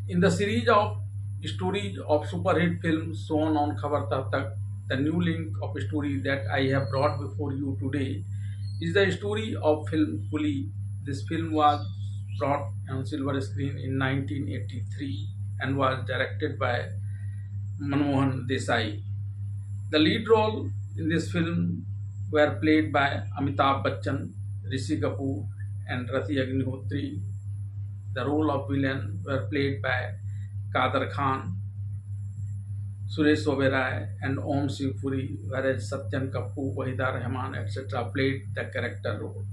In the series of stories of superhit films shown on Khabar Tak Tak, the new link of story that I have brought before you today is the story of film Kuli. This film was brought on silver screen in 1983 and was directed by Manmohan Desai. The lead role in this film were played by Amitabh Bachchan, Rishi Kapoor, and Rati Agnihotri. The role of villain were played by Kader Khan, Suresh Oberoi, and Om Sivpuri, whereas Satyan Kapoor, Wahida Rahman, etc. played the character role.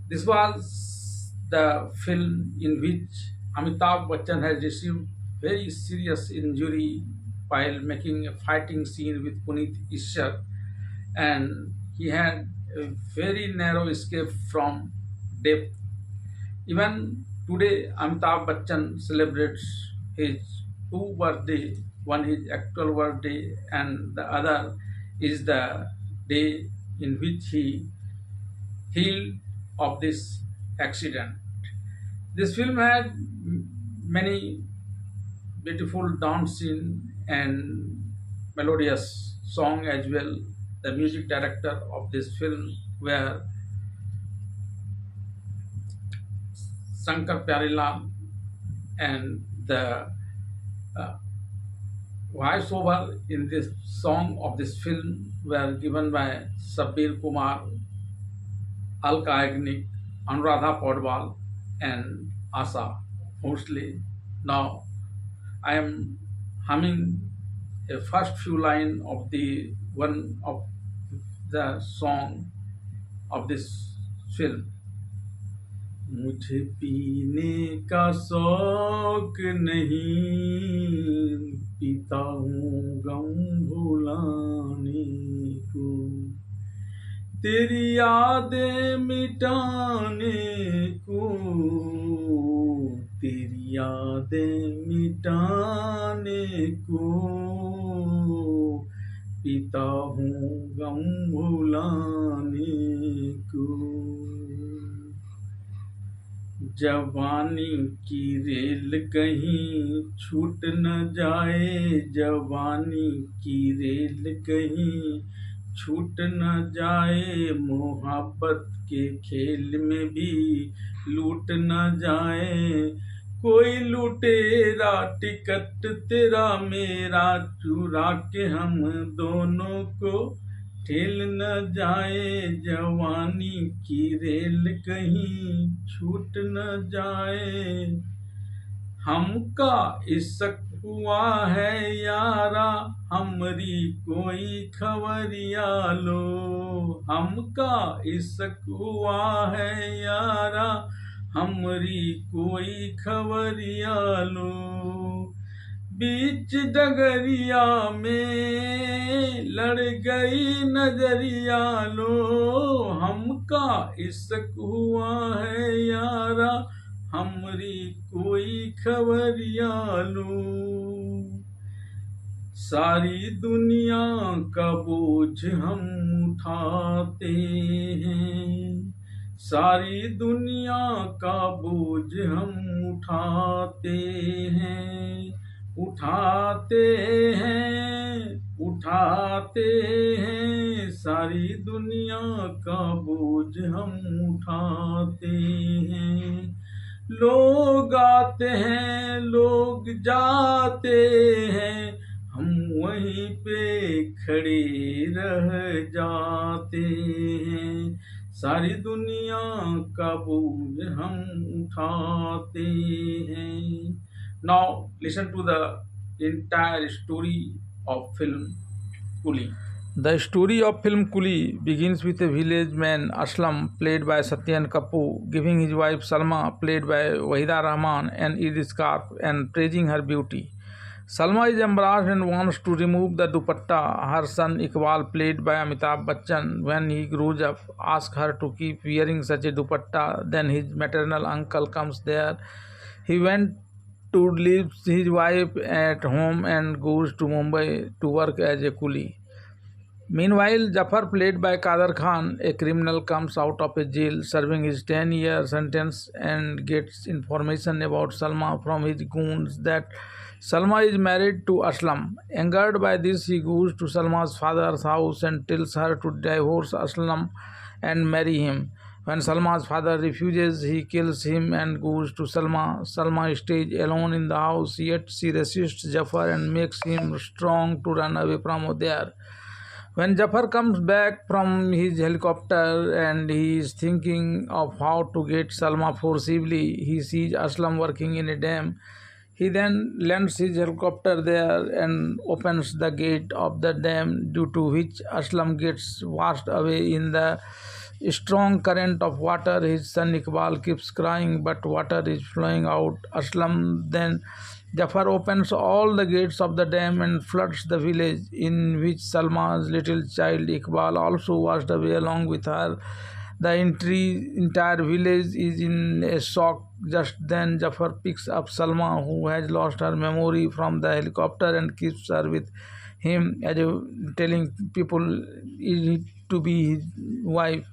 This was the film in which Amitabh Bachchan has received very serious injury while making a fighting scene with Puneet Ishar, and he had a very narrow escape from death. Even today, Amitabh Bachchan celebrates his two birthday, one his actual birthday, and the other is the day in which he healed of this accident. This film had many beautiful dance scene and melodious song as well. The music director of this film were Shankar Pyarelal, and the uh, voiceover in this song of this film were given by Sabir Kumar, Alka Yagnik, Anuradha Podwal, and Asa Bhosle. Now I am humming a first few line of the one of the song of this film. मुझे पीने का शौक नहीं, पीता हूँ गम भुलाने को, तेरी यादें मिटाने को, तेरी यादें मिटाने को, पीता हूँ गम भुलाने को। जवानी की रेल कहीं छूट न जाए, जवानी की रेल कहीं छूट न जाए, मोहब्बत के खेल में भी लूट न जाए, कोई लुटेरा टिकट तेरा मेरा चुरा के हम दोनों को ठेल न जाए, जवानी की रेल कहीं छूट न जाए। हमका इश्क हुआ है यारा, हमरी कोई खबरिया लो, हमका इश्क हुआ है यारा, हमरी कोई खबरिया लो, बीच डगरिया में लड़ गई नजरिया लो, हमका इश्क हुआ है यारा, हमरी कोई खबरिया लो। सारी दुनिया का बोझ हम उठाते हैं, सारी दुनिया का बोझ हम उठाते हैं, उठाते हैं, उठाते हैं, सारी दुनिया का बोझ हम उठाते हैं। लोग आते हैं, लोग जाते हैं, हम वहीं पे खड़े रह जाते हैं, सारी दुनिया का बोझ हम उठाते हैं। Now listen to the entire story of film Kuli. The story of film Kuli begins with a village man Aslam, played by Satyan Kapoor, giving his wife Salma, played by Wahida Rahman, an Eid scarf and praising her beauty. Salma is embarrassed and wants to remove the dupatta. Her son Iqbal, played by Amitabh Bachchan, when he grows up, asks her to keep wearing such a dupatta. Then his maternal uncle comes there. He went to leave his wife at home and goes to Mumbai to work as a coolie. Meanwhile, Jafar, played by Kader Khan, a criminal, comes out of a jail serving his 10-year sentence and gets information about Salma from his goons that Salma is married to Aslam. Angered by this, he goes to Salma's father's house and tells her to divorce Aslam and marry him. When Salma's father refuses, he kills him and goes to Salma. Salma stays alone in the house, yet she resists Jafar and makes him strong to run away from there. When Jafar comes back from his helicopter and he is thinking of how to get Salma forcibly, he sees Aslam working in a dam. He then lands his helicopter there and opens the gate of the dam, due to which Aslam gets washed away in the strong current of water. His son Iqbal keeps crying, but water is flowing out. Aslam then Jafar opens all the gates of the dam and floods the village, in which Salma's little child Iqbal also washed away along with her. The entire village is in a shock. Just then, Jafar picks up Salma, who has lost her memory, from the helicopter and keeps her with him, as telling people to be his wife.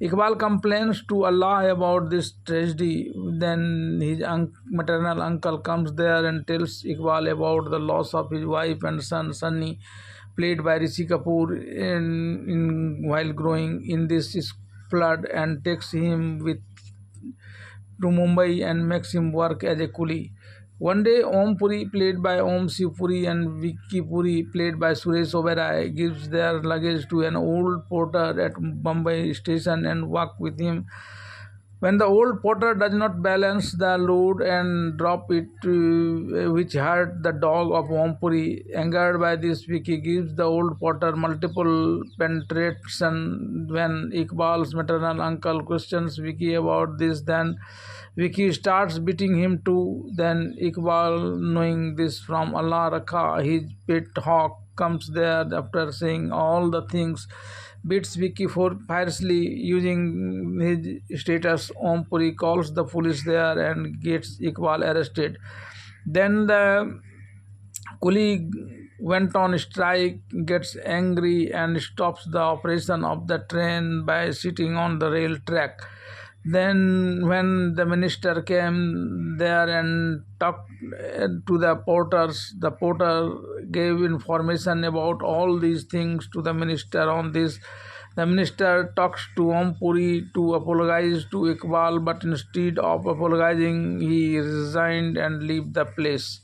Iqbal complains to Allah about this tragedy. Then his maternal uncle comes there and tells Iqbal about the loss of his wife and son Sunny, played by Rishi Kapoor, while growing in this flood, and takes him with to Mumbai and makes him work as a coolie. One day, Om Puri, played by Om Shiv Puri, and Vicky Puri, played by Suresh Oberoi, gives their luggage to an old porter at Mumbai station and walk with him. When the old porter does not balance the load and drop it, which hurt the dog of Om Puri, angered by this, Vicky gives the old porter multiple penetration. When Iqbal's maternal uncle questions Vicky about this, then Vicky starts beating him too. Then Iqbal, knowing this from Allah Rakha, his pet hawk, comes there after saying all the things, beats Vicky for fiercely. Using his status, Om Puri calls the police there and gets Iqbal arrested. Then the coolie went on strike, gets angry, and stops the operation of the train by sitting on the rail track. Then, when the minister came there and talked to the porters, the porter gave information about all these things to the minister. On this, the minister talks to Om Puri to apologize to Iqbal, but instead of apologizing, he resigned and left the place.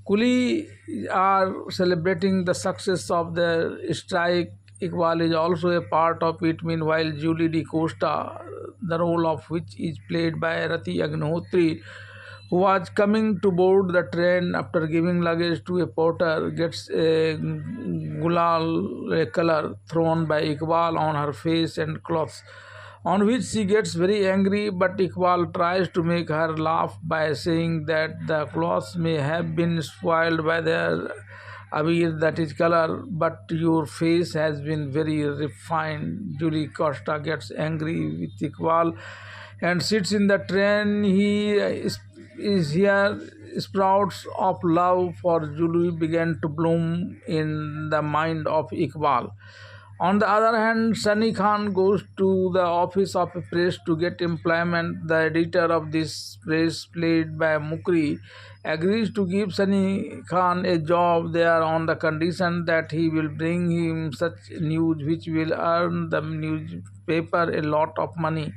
Coolie are celebrating the success of the strike. Iqbal is also a part of it. Meanwhile, Julie D. Costa, the role of which is played by Rati Agnihotri, who was coming to board the train after giving luggage to a porter, gets a gulal color thrown by Iqbal on her face and clothes, on which she gets very angry, but Iqbal tries to make her laugh by saying that the clothes may have been spoiled by their Abir, that is color, but your face has been very refined. Julie Costa gets angry with Iqbal and sits in the train. He is here. Sprouts of love for Julie began to bloom in the mind of Iqbal. On the other hand, Sunny Khan goes to the office of a press to get employment. The editor of this press, played by Mukri, agrees to give Sunny Khan a job there on the condition that he will bring him such news which will earn the newspaper a lot of money.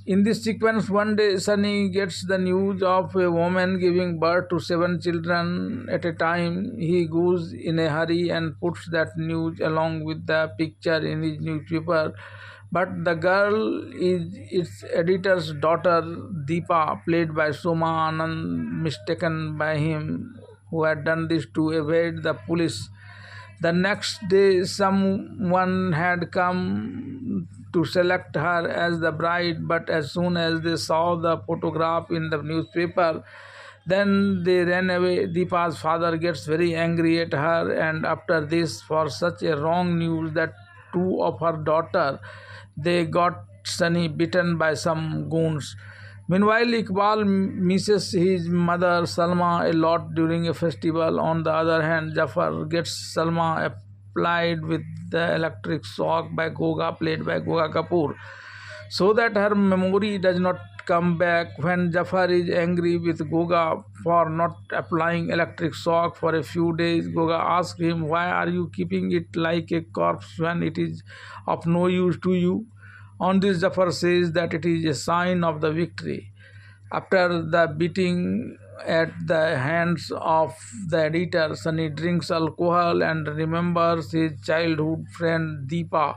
In this sequence, one day Sunny gets the news of a woman giving birth to 7 children at a time. He goes in a hurry and puts that news along with the picture in his newspaper. But the girl is its editor's daughter, Deepa, played by Soma Anand, mistaken by him, who had done this to evade the police. The next day, someone had come to select her as the bride, but as soon as they saw the photograph in the newspaper, then they ran away. Deepa's father gets very angry at her, and after this, for such a wrong news that two of her daughter, they got Sunny beaten by some goons. Meanwhile, Iqbal misses his mother Salma a lot during a festival. On the other hand, Jafar gets Salma a applied with the electric shock by Goga, played by Goga Kapoor, so that her memory does not come back. When Jafar is angry with Goga for not applying electric shock for a few days, Goga asks him, "Why are you keeping it like a corpse when it is of no use to you?" On this, Jafar says that it is a sign of the victory. After the beating at the hands of the editor, Sunny drinks alcohol and remembers his childhood friend Deepa.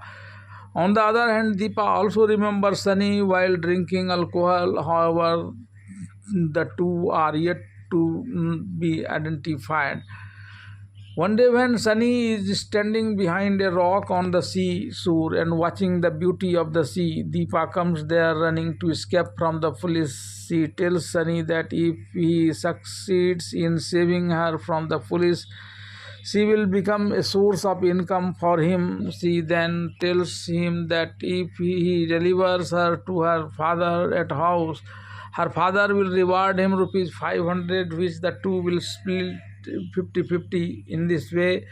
On the other hand, Deepa also remembers Sunny while drinking alcohol. However, the two are yet to be identified. One day, when Sunny is standing behind a rock on the seashore and watching the beauty of the sea, Deepa comes there running to escape from the police. She tells Sunny that if he succeeds in saving her from the police, she will become a source of income for him. She then tells him that if he delivers her to her father at house, her father will reward him rupees 500, which the two will split 50-50. In this way,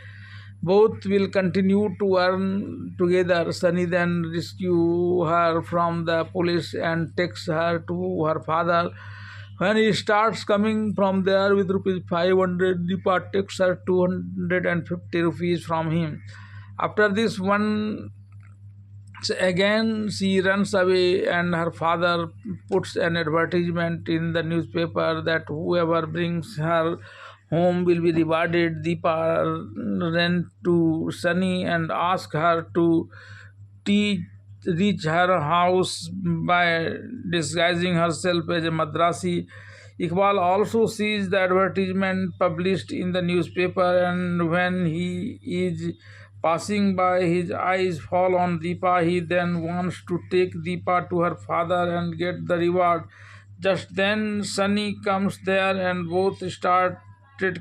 both will continue to earn together. Sunny then rescues her from the police and takes her to her father. When he starts coming from there with rupees 500, Deepa takes her 250 rupees from him. After this, one again she runs away, and her father puts an advertisement in the newspaper that whoever brings her home will be rewarded. Deepa ran to Sunny and asked her to reach her house by disguising herself as a Madrasi. Iqbal also sees the advertisement published in the newspaper, and when he is passing by, his eyes fall on Deepa. He then wants to take Deepa to her father and get the reward. Just then, Sunny comes there, and both started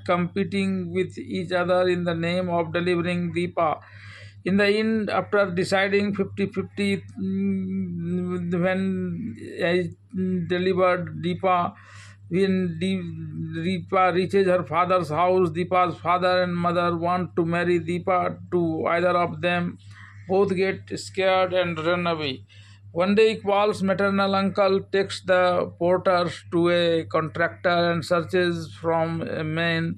competing with each other in the name of delivering Deepa. In the end, after deciding 50-50, when I delivered Deepa, when Deepa reaches her father's house, Deepa's father and mother want to marry Deepa to either of them. Both get scared and run away. One day, Iqbal's maternal uncle takes the porters to a contractor and searches from a man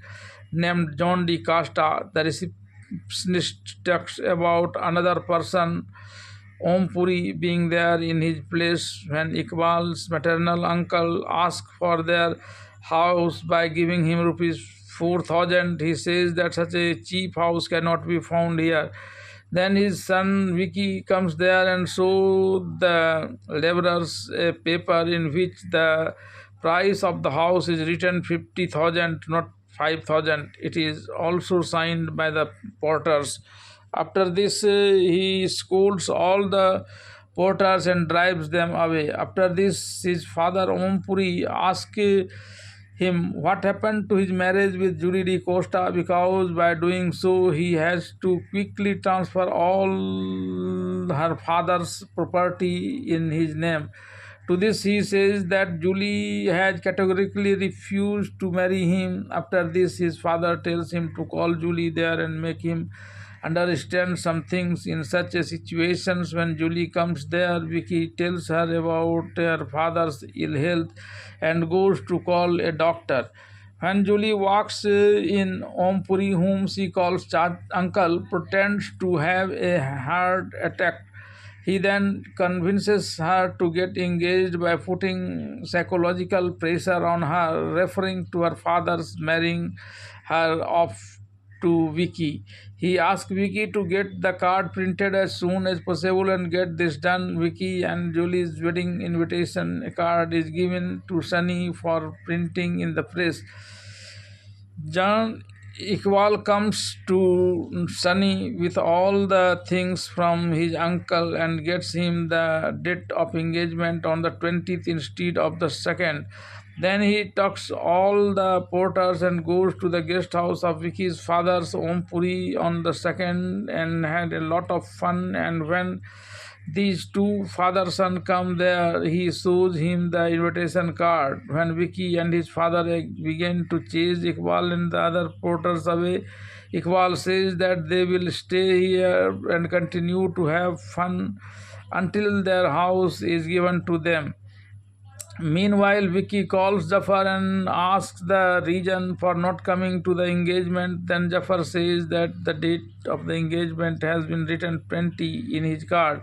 named John D. Costa. The receptionist talks about another person, Om Puri, being there in his place. When Iqbal's maternal uncle asks for their house by giving him rupees 4,000, he says that such a cheap house cannot be found here. Then his son Vicky comes there and shows the laborers a paper in which the price of the house is written 50,000, not 5,000. It is also signed by the porters. After this, he scolds all the porters and drives them away. After this, his father Om Puri asks him what happened to his marriage with Julie D. Costa, because by doing so he has to quickly transfer all her father's property in his name. To this he says that Julie has categorically refused to marry him. After this, his father tells him to call Julie there and make him understand some things. In such a situations, when Julie comes there, Vicky tells her about her father's ill health and goes to call a doctor. When Julie walks in, Om Puri, whom she calls uncle, pretends to have a heart attack. He then convinces her to get engaged by putting psychological pressure on her, referring to her father's marrying her off to Vicky. He asks Vicky to get the card printed as soon as possible and get this done. Vicky and Julie's wedding invitation card is given to Sunny for printing in the press. John Iqbal comes to Sunny with all the things from his uncle and gets him the date of engagement on the 20th instead of the 2nd. Then he talks all the porters and goes to the guest house of Vicky's father's Om Puri on the 2nd and had a lot of fun. And when these two father-son come there, he shows him the invitation card. When Vicky and his father begin to chase Iqbal and the other porters away, Iqbal says that they will stay here and continue to have fun until their house is given to them. Meanwhile, Vicky calls Jafar and asks the reason for not coming to the engagement. Then Jafar says that the date of the engagement has been written 20 in his card,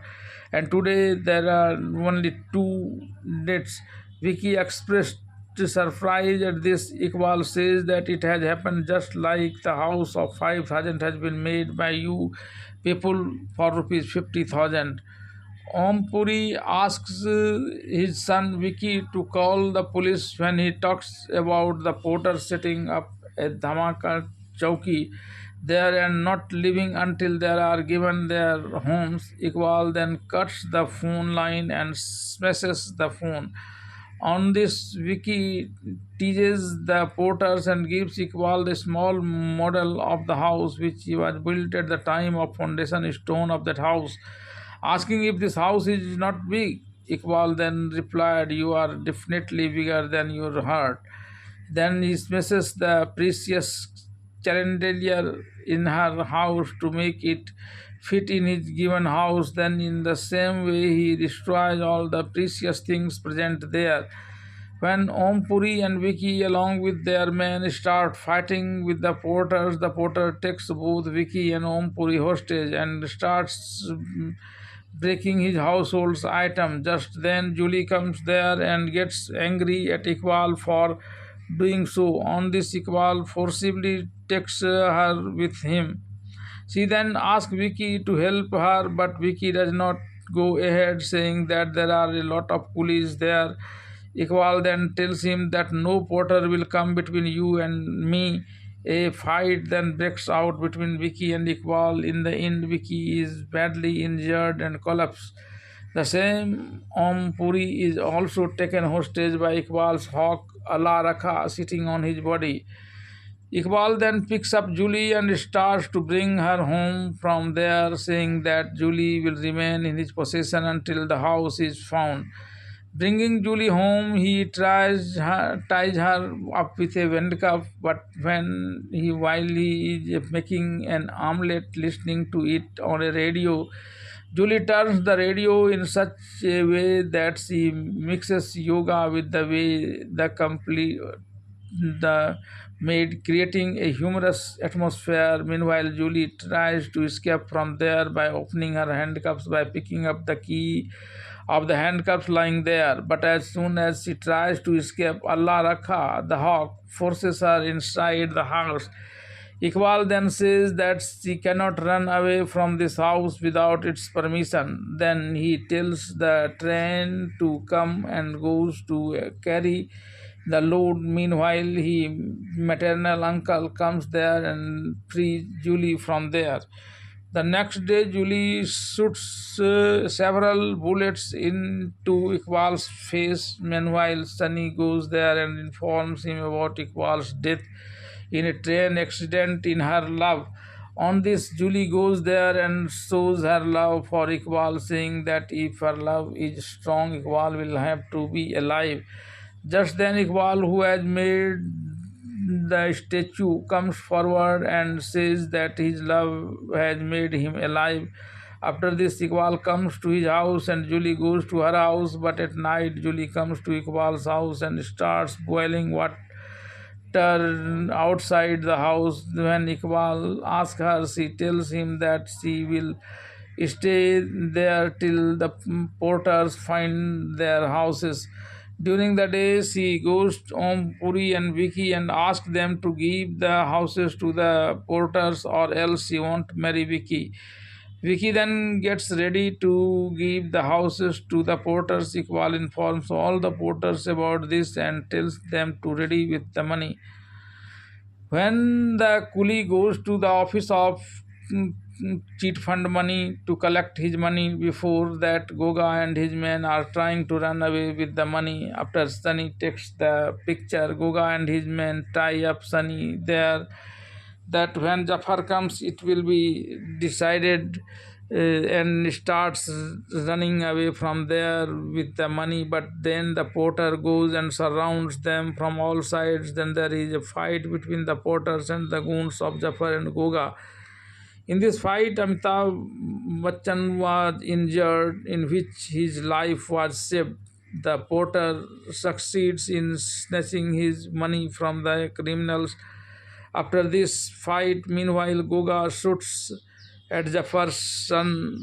and today there are only two dates. Vicky expressed surprise at this. Iqbal says that it has happened just like the house of 5,000 has been made by you people for rupees 50,000. Om Puri asks his son Vicky to call the police when he talks about the porter setting up a dhamaka chowki there and not leaving until they are given their homes. Iqbal then cuts the phone line and smashes the phone. On this, Vicky teases the porters and gives Iqbal the small model of the house which was built at the time of foundation stone of that house. Asking if this house is not big, Iqbal then replied, "You are definitely bigger than your heart." Then he smashes the precious chandelier in her house to make it fit in his given house. Then, in the same way, he destroys all the precious things present there. When Om Puri and Vicky, along with their men, start fighting with the porters, the porter takes both Vicky and Om Puri hostage and starts breaking his household's item. Just then, Julie comes there and gets angry at Iqbal for doing so. On this, Iqbal forcibly takes her with him. She then asks Vicky to help her, but Vicky does not go ahead, saying that there are a lot of coolies there. Iqbal then tells him that no porter will come between you and me. A fight then breaks out between Vicky and Iqbal. In the end, Vicky is badly injured and collapses. The same Om Puri is also taken hostage by Iqbal's hawk Allah Rakha sitting on his body. Iqbal then picks up Julie and starts to bring her home from there, saying that Julie will remain in his possession until the house is found. Bringing Julie home, he ties her up with a handcuff, but while he is making an omelette, listening to it on a radio, Julie turns the radio in such a way that she mixes yoga with the way the maid, creating a humorous atmosphere. Meanwhile, Julie tries to escape from there by opening her handcuffs by picking up the key of the handcuffs lying there. But as soon as she tries to escape, Allah Rakha, the hawk, forces her inside the house. Iqbal then says that she cannot run away from this house without its permission. Then he tells the train to come and goes to carry the load. Meanwhile, his maternal uncle comes there and frees Julie from there. The next day, Julie shoots several bullets into Iqbal's face. Meanwhile, Sunny goes there and informs him about Iqbal's death in a train accident in her love. On this, Julie goes there and shows her love for Iqbal, saying that if her love is strong, Iqbal will have to be alive. Just then, Iqbal, who has made the statue, comes forward and says that his love has made him alive. After this, Iqbal comes to his house and Julie goes to her house. But at night, Julie comes to Iqbal's house and starts boiling water outside the house. When Iqbal asks her, she tells him that she will stay there till the porters find their houses. During the day, she goes to Om Puri and Vicky and asks them to give the houses to the porters or else she won't marry Vicky. Vicky then gets ready to give the houses to the porters. Iqbal informs all the porters about this and tells them to ready with the money. When the coolie goes to the office of cheat fund money to collect his money, before that Goga and his men are trying to run away with the money. After Sunny takes the picture, Goga and his men tie up Sunny there, that when Jafar comes, it will be decided and starts running away from there with the money. But then the porter goes and surrounds them from all sides. Then there is a fight between the porters and the goons of Jafar and Goga. In this fight, Amitabh Bachchan was injured, in which his life was saved. The porter succeeds in snatching his money from the criminals. After this fight, meanwhile, Goga shoots at Jafar's son,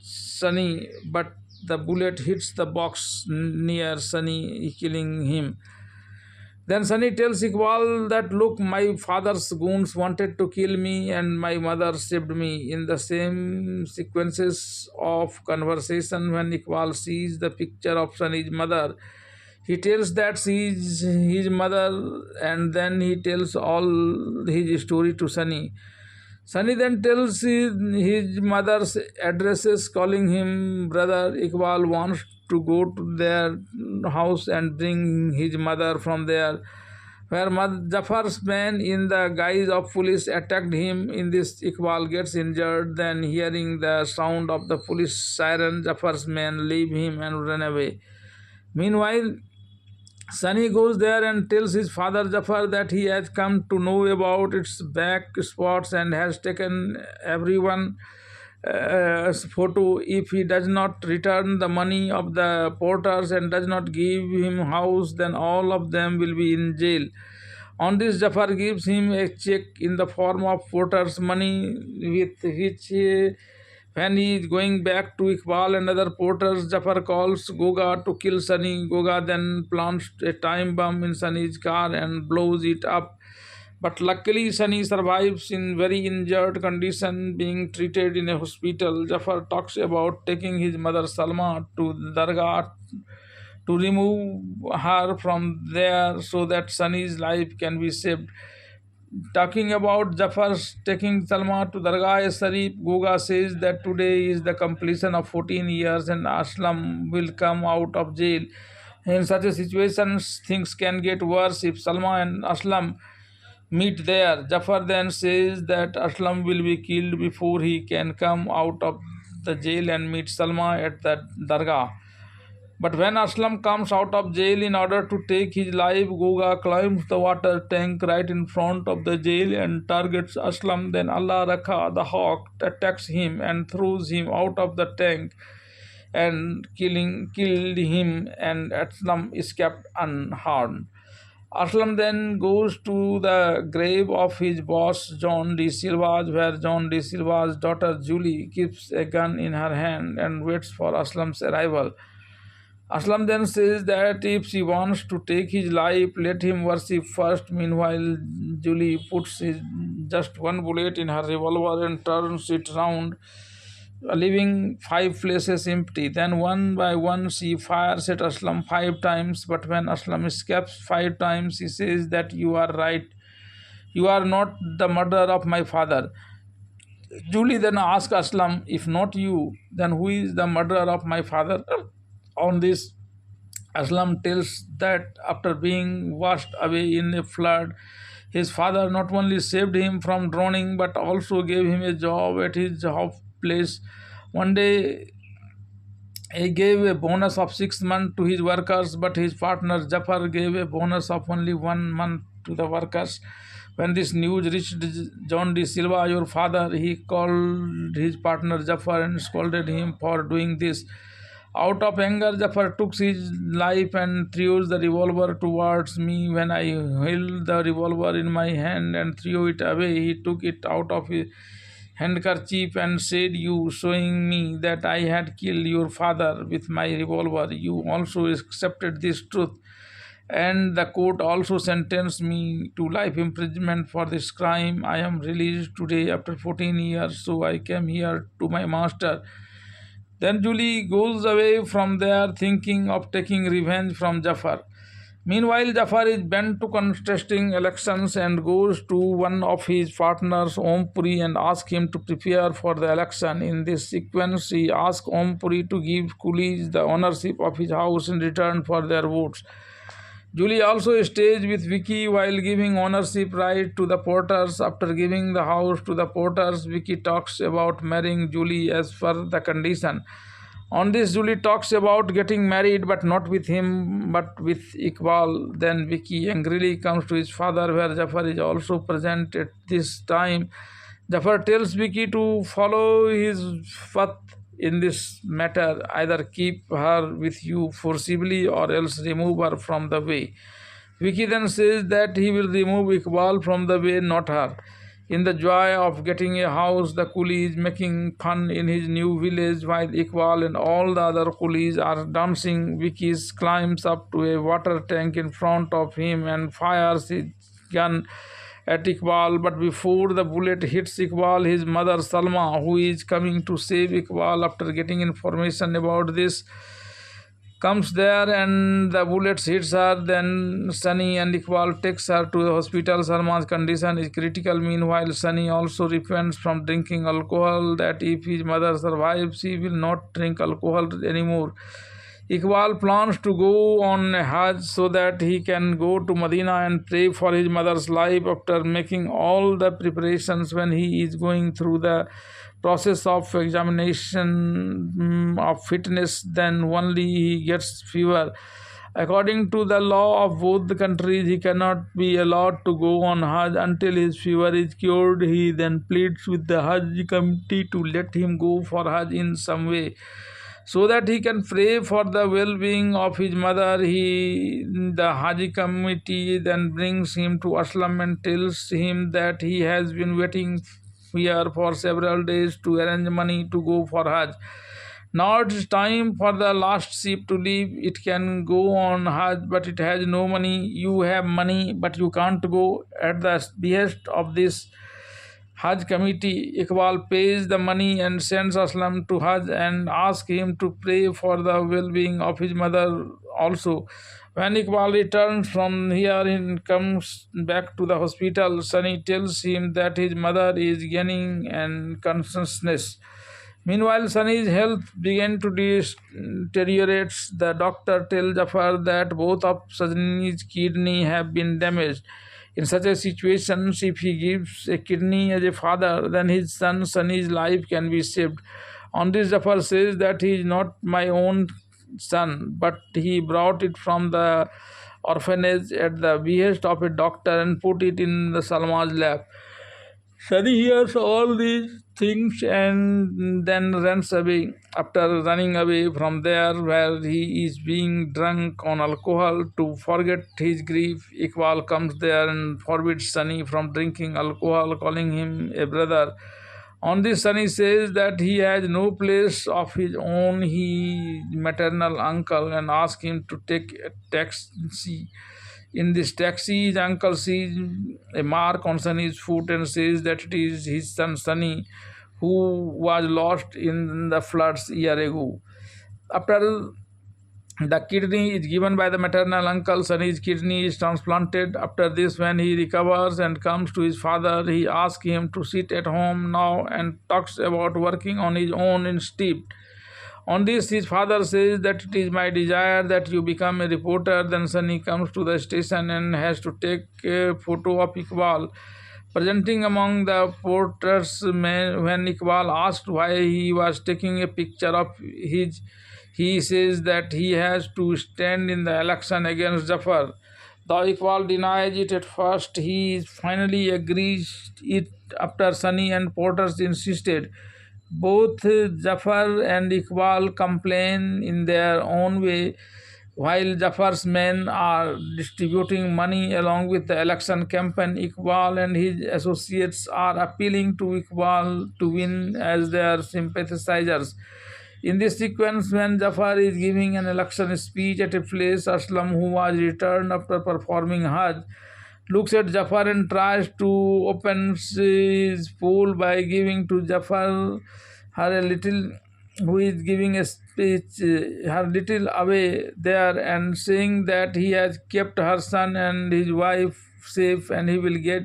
Sunny, but the bullet hits the box near Sunny, killing him. Then Sunny tells Iqbal that, look, my father's goons wanted to kill me and my mother saved me. In the same sequences of conversation, when Iqbal sees the picture of Sunny's mother, he tells that she is his mother, and then he tells all his story to Sunny. Sunny then tells his mother's addresses, calling him brother. Iqbal wants to go to their house and bring his mother from there, where Jafar's men in the guise of police attacked him. In this, Iqbal gets injured. Then, hearing the sound of the police siren, Jafar's men leave him and run away. Meanwhile, Sunny goes there and tells his father Jafar that he has come to know about its back spots and has taken everyone photo. If he does not return the money of the porters and does not give him house, then all of them will be in jail. On this, Jafar gives him a check in the form of porter's money, with which when he is going back to Iqbal and other porters, Jafar calls Goga to kill Sunny. Goga then plants a time bomb in Sunny's car and blows it up. But luckily, Sunny survives in very injured condition, being treated in a hospital. Jafar talks about taking his mother Salma to Dargah to remove her from there so that Sunny's life can be saved. Talking about Jafar taking Salma to Dargah Sharif, Goga says that today is the completion of 14 years and Aslam will come out of jail. In such a situation, things can get worse if Salma and Aslam meet there. Jafar then says that Aslam will be killed before he can come out of the jail and meet Salma at the Dargah. But when Aslam comes out of jail, in order to take his life, Goga climbs the water tank right in front of the jail and targets Aslam. Then Allah Rakha, the hawk, attacks him and throws him out of the tank and killed him, and Aslam escaped unharmed. Aslam then goes to the grave of his boss John D. Silva, where John D. Silva's daughter Julie keeps a gun in her hand and waits for Aslam's arrival. Aslam then says that if she wants to take his life, let him worship first. Meanwhile, Julie puts just one bullet in her revolver and turns it round, leaving 5 places empty. Then one by one she fires at Aslam 5 times, but when Aslam escapes 5 times, he says that you are right. You are not the murderer of my father. Julie then asks Aslam, if not you, then who is the murderer of my father? On this, Aslam tells that after being washed away in a flood, his father not only saved him from drowning but also gave him a job at his job place. One day, he gave a bonus of 6 months to his workers, but his partner Jafar gave a bonus of only 1 month to the workers. When this news reached John D. Silva, your father, he called his partner Jafar and scolded him for doing this. Out of anger, Jafar took his life and threw the revolver towards me. When I held the revolver in my hand and threw it away, he took it out of his handkerchief and said, you showing me that I had killed your father with my revolver. You also accepted this truth. And the court also sentenced me to life imprisonment for this crime. I am released today after 14 years, so I came here to my master. Then Julie goes away from there thinking of taking revenge from Jafar. Meanwhile, Jafar is bent to contesting elections and goes to one of his partners, Om Puri, and asks him to prepare for the election. In this sequence, he asks Om Puri to give coolies the ownership of his house in return for their votes. Julie also stays with Vicky while giving ownership right to the Porters. After giving the house to the Porters, Vicky talks about marrying Julie as per the condition. On this, Julie talks about getting married, but not with him, but with Iqbal. Then Vicky angrily comes to his father, where Jafar is also present at this time. Jafar tells Vicky to follow his path in this matter, either keep her with you forcibly or else remove her from the way. Vicky then says that he will remove Iqbal from the way, not her. In the joy of getting a house, the coolie is making fun in his new village while Iqbal and all the other coolies are dancing. Vicky climbs up to a water tank in front of him and fires his gun at Iqbal. But before the bullet hits Iqbal, his mother Salma, who is coming to save Iqbal after getting information about this, comes there and the bullets hits her. Then Sunny and Iqbal takes her to the hospital. Salman's condition is critical. Meanwhile, Sunny also repents from drinking alcohol, that if his mother survives, he will not drink alcohol anymore. Iqbal plans to go on a Hajj so that he can go to Medina and pray for his mother's life. After making all the preparations, when he is going through the process of examination of fitness, then only he gets fever. According to the law of both the countries, he cannot be allowed to go on Hajj until his fever is cured. He then pleads with the Hajj committee to let him go for Hajj in some way, so that he can pray for the well-being of his mother. The Haji committee then brings him to Aslam and tells him that he has been waiting here for several days to arrange money to go for Hajj. Now it is time for the last ship to leave. It can go on Hajj, but it has no money. You have money, but you can't go. At the behest of this Hajj committee, Iqbal pays the money and sends Aslam to Hajj and asks him to pray for the well-being of his mother also. When Iqbal returns from here and comes back to the hospital, Sunny tells him that his mother is gaining and consciousness. Meanwhile, Sunny's health began to deteriorate. The doctor tells Jafar that both of Sunny's kidney have been damaged. In such a situation, if he gives a kidney as a father, then his son Sunny's life can be saved. On this, Jafar says that he is not my own son, but he brought it from the orphanage at the behest of a doctor and put it in the Salma's lap. Sunny hears all these things and then runs away. After running away from there, where he is being drunk on alcohol to forget his grief, Iqbal comes there and forbids Sunny from drinking alcohol, calling him a brother. On this, Sunny says that he has no place of his own, his maternal uncle, and asks him to take a taxi. In this taxi, his uncle sees a mark on Sunny's foot and says that it is his son Sunny, who was lost in the floods a year ago. After the kidney is given by the maternal uncle, Sunny's kidney is transplanted. After this, when he recovers and comes to his father, he asks him to sit at home now and talks about working on his own instead. On this, his father says that it is my desire that you become a reporter. Then Sunny comes to the station and has to take a photo of Iqbal. Presenting among the porters, when Iqbal asked why he was taking a picture of his, he says that he has to stand in the election against Jafar. Though Iqbal denies it at first, he finally agrees it after Sunny and porters insisted. Both Jafar and Iqbal complain in their own way, while Jafar's men are distributing money along with the election campaign. Iqbal and his associates are appealing to Iqbal to win as their sympathizers. In this sequence, when Jafar is giving an election speech at a place, Aslam, who was returned after performing Hajj, looks at Jafar and tries to open his pool by giving to Jafar her a little, who is giving a speech, her little away there, and saying that he has kept her son and his wife safe and he will get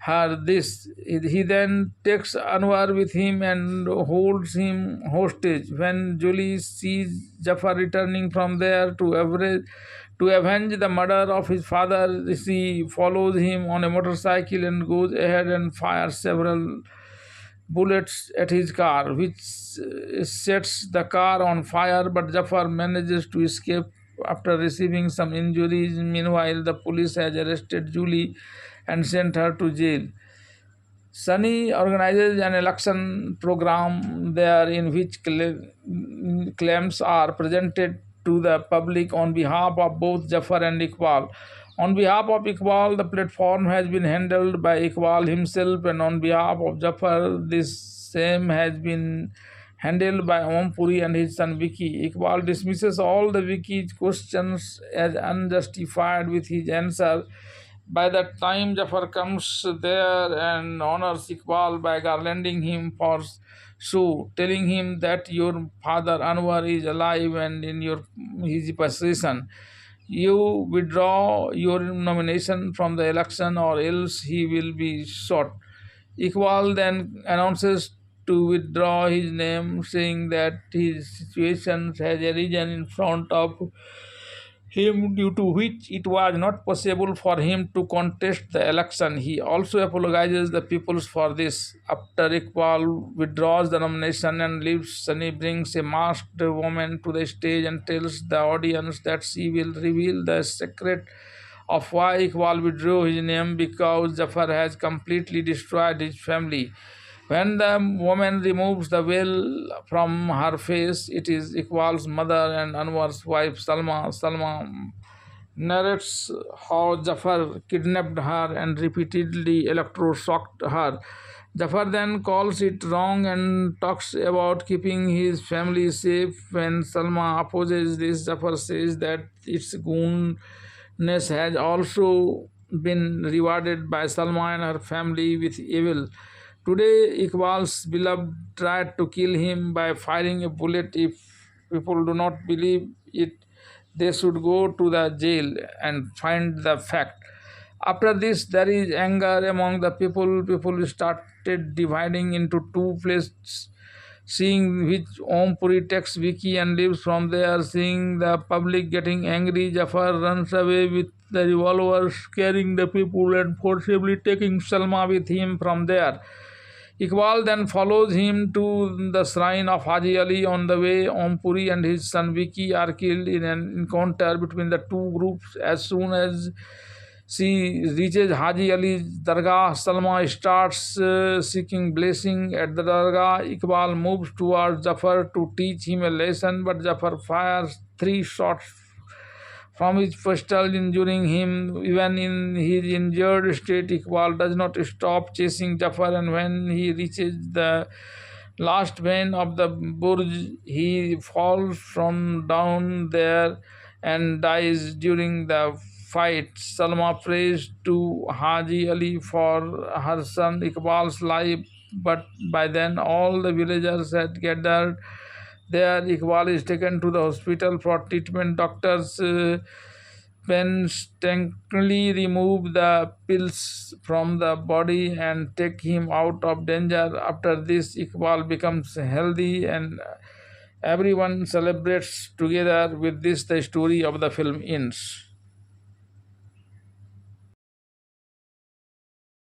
her this. He then takes Anwar with him and holds him hostage. When Julie sees Jafar returning from there To avenge the murder of his father, she follows him on a motorcycle and goes ahead and fires several bullets at his car, which sets the car on fire. But Jafar manages to escape after receiving some injuries. Meanwhile, the police has arrested Julie and sent her to jail. Sunny organizes an election program there in which claims are presented to the public on behalf of both Jafar and Iqbal. On behalf of Iqbal, the platform has been handled by Iqbal himself, and on behalf of Jafar, this same has been handled by Om Puri and his son Vicky. Iqbal dismisses all the Vicky's questions as unjustified with his answer. By that time, Jafar comes there and honors Iqbal by garlanding him for show, telling him that your father Anwar is alive and in his possession. You withdraw your nomination from the election or else he will be shot. Iqbal then announces to withdraw his name, saying that his situation has arisen in front of him due to which it was not possible for him to contest the election. He also apologizes the peoples for this. After Iqbal withdraws the nomination and leaves, Sunny brings a masked woman to the stage and tells the audience that she will reveal the secret of why Iqbal withdrew his name because Jafar has completely destroyed his family. When the woman removes the veil from her face, it is Iqbal's mother and Anwar's wife Salma. Salma narrates how Jafar kidnapped her and repeatedly electroshocked her. Jafar then calls it wrong and talks about keeping his family safe. When Salma opposes this, Jafar says that its goodness has also been rewarded by Salma and her family with evil. Today, Iqbal's beloved tried to kill him by firing a bullet. If people do not believe it, they should go to the jail and find the fact. After this, there is anger among the people. People started dividing into two places, seeing which Om Puri takes Vicky and leaves from there. Seeing the public getting angry, Jafar runs away with the revolver, scaring the people and forcibly taking Salma with him from there. Iqbal then follows him to the shrine of Haji Ali. On the way, Om Puri and his son Vicky are killed in an encounter between the two groups. As soon as she reaches Haji Ali's Dargah, Salma starts seeking blessing at the Dargah. Iqbal moves towards Jafar to teach him a lesson, but Jafar fires three shots from his pistol, injuring him. Even in his injured state, Iqbal does not stop chasing Jafar, and when he reaches the last vein of the Burj, he falls from down there and dies during the fight. Salma prays to Haji Ali for her son Iqbal's life, but by then all the villagers had gathered there. Iqbal is taken to the hospital for treatment. Doctors painstakingly remove the pills from the body and take him out of danger. After this, Iqbal becomes healthy and everyone celebrates together. With this, the story of the film ends.